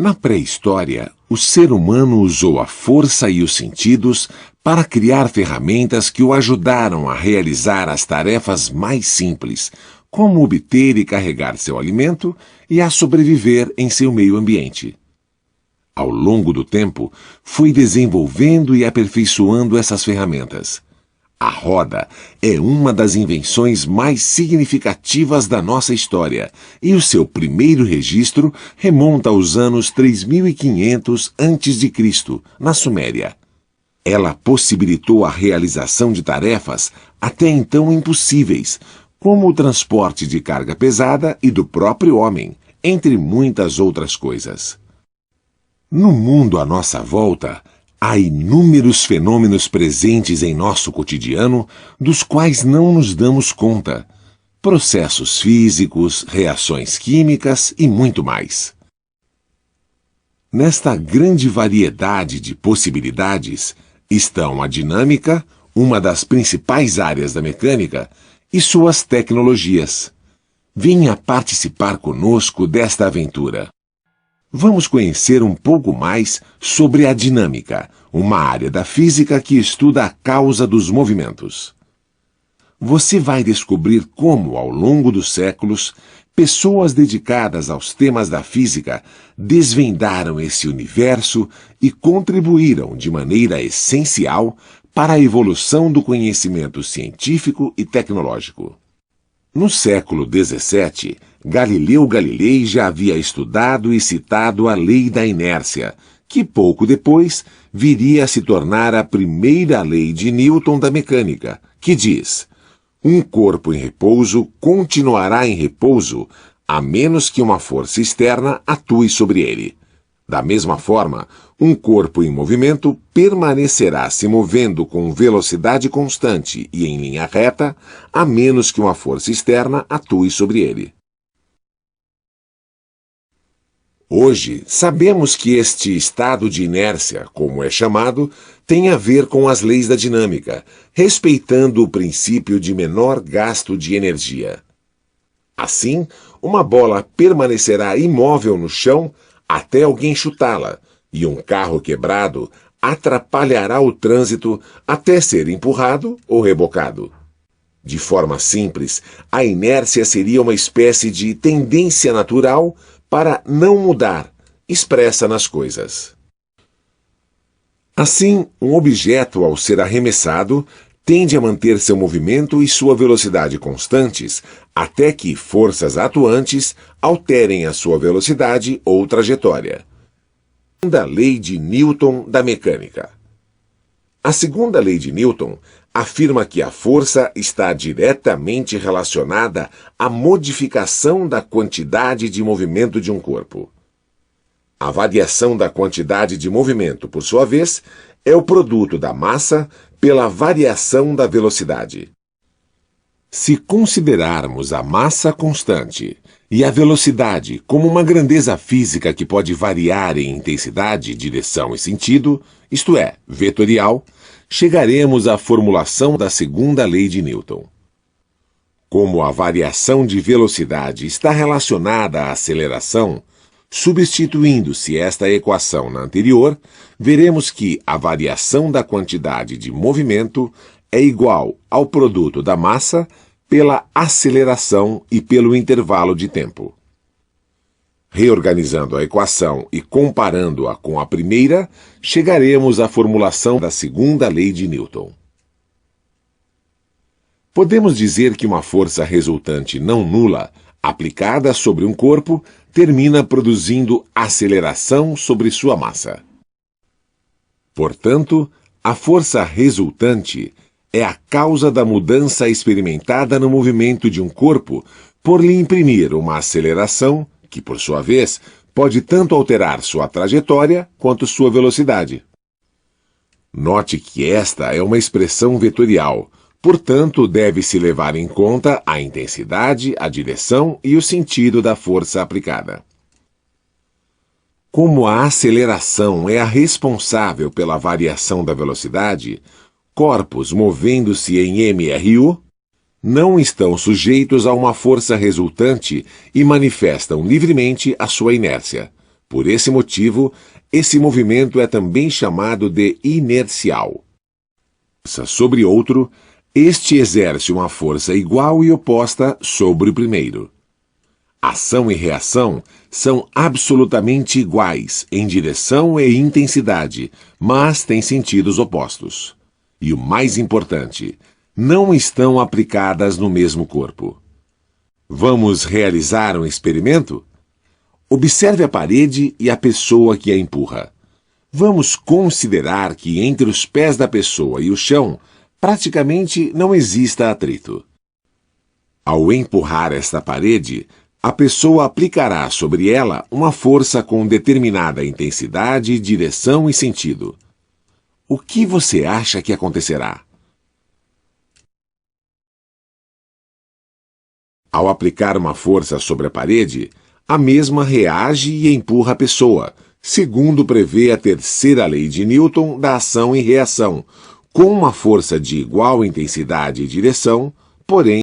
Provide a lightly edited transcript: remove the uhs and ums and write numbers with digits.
Na pré-história, o ser humano usou a força e os sentidos para criar ferramentas que o ajudaram a realizar as tarefas mais simples, como obter e carregar seu alimento e a sobreviver em seu meio ambiente. Ao longo do tempo, foi desenvolvendo e aperfeiçoando essas ferramentas. A roda é uma das invenções mais significativas da nossa história e o seu primeiro registro remonta aos anos 3500 a.C., na Suméria. Ela possibilitou a realização de tarefas até então impossíveis, como o transporte de carga pesada e do próprio homem, entre muitas outras coisas. No mundo à nossa volta, há inúmeros fenômenos presentes em nosso cotidiano dos quais não nos damos conta. Processos físicos, reações químicas e muito mais. Nesta grande variedade de possibilidades estão a dinâmica, uma das principais áreas da mecânica, e suas tecnologias. Venha participar conosco desta aventura. Vamos conhecer um pouco mais sobre a dinâmica, uma área da física que estuda a causa dos movimentos. Você vai descobrir como, ao longo dos séculos, pessoas dedicadas aos temas da física desvendaram esse universo e contribuíram de maneira essencial para a evolução do conhecimento científico e tecnológico. No século XVII, Galileu Galilei já havia estudado e citado a lei da inércia, que pouco depois viria a se tornar a primeira lei de Newton da mecânica, que diz: um corpo em repouso continuará em repouso, a menos que uma força externa atue sobre ele. Da mesma forma, um corpo em movimento permanecerá se movendo com velocidade constante e em linha reta, a menos que uma força externa atue sobre ele. Hoje, sabemos que este estado de inércia, como é chamado, tem a ver com as leis da dinâmica, respeitando o princípio de menor gasto de energia. Assim, uma bola permanecerá imóvel no chão até alguém chutá-la, e um carro quebrado atrapalhará o trânsito até ser empurrado ou rebocado. De forma simples, a inércia seria uma espécie de tendência natural para não mudar, expressa nas coisas. Assim, um objeto, ao ser arremessado, tende a manter seu movimento e sua velocidade constantes até que forças atuantes alterem a sua velocidade ou trajetória. Da lei de Newton da mecânica. A segunda lei de Newton afirma que a força está diretamente relacionada à modificação da quantidade de movimento de um corpo. A variação da quantidade de movimento, por sua vez, é o produto da massa pela variação da velocidade. Se considerarmos a massa constante e a velocidade como uma grandeza física que pode variar em intensidade, direção e sentido, isto é, vetorial, chegaremos à formulação da segunda lei de Newton. Como a variação de velocidade está relacionada à aceleração, substituindo-se esta equação na anterior, veremos que a variação da quantidade de movimento é igual ao produto da massa pela aceleração e pelo intervalo de tempo. Reorganizando a equação e comparando-a com a primeira, chegaremos à formulação da segunda lei de Newton. Podemos dizer que uma força resultante não nula, aplicada sobre um corpo, termina produzindo aceleração sobre sua massa. Portanto, a força resultante é a causa da mudança experimentada no movimento de um corpo por lhe imprimir uma aceleração que, por sua vez, pode tanto alterar sua trajetória quanto sua velocidade. Note que esta é uma expressão vetorial, portanto, deve-se levar em conta a intensidade, a direção e o sentido da força aplicada. Como a aceleração é a responsável pela variação da velocidade, corpos movendo-se em MRU não estão sujeitos a uma força resultante e manifestam livremente a sua inércia. Por esse motivo, esse movimento é também chamado de inercial. Sobre outro, este exerce uma força igual e oposta sobre o primeiro. Ação e reação são absolutamente iguais em direção e intensidade, mas têm sentidos opostos. E o mais importante, não estão aplicadas no mesmo corpo. Vamos realizar um experimento? Observe a parede e a pessoa que a empurra. Vamos considerar que entre os pés da pessoa e o chão, praticamente não exista atrito. Ao empurrar esta parede, a pessoa aplicará sobre ela uma força com determinada intensidade, direção e sentido. O que você acha que acontecerá? Ao aplicar uma força sobre a parede, a mesma reage e empurra a pessoa, segundo prevê a terceira lei de Newton da ação e reação, com uma força de igual intensidade e direção, porém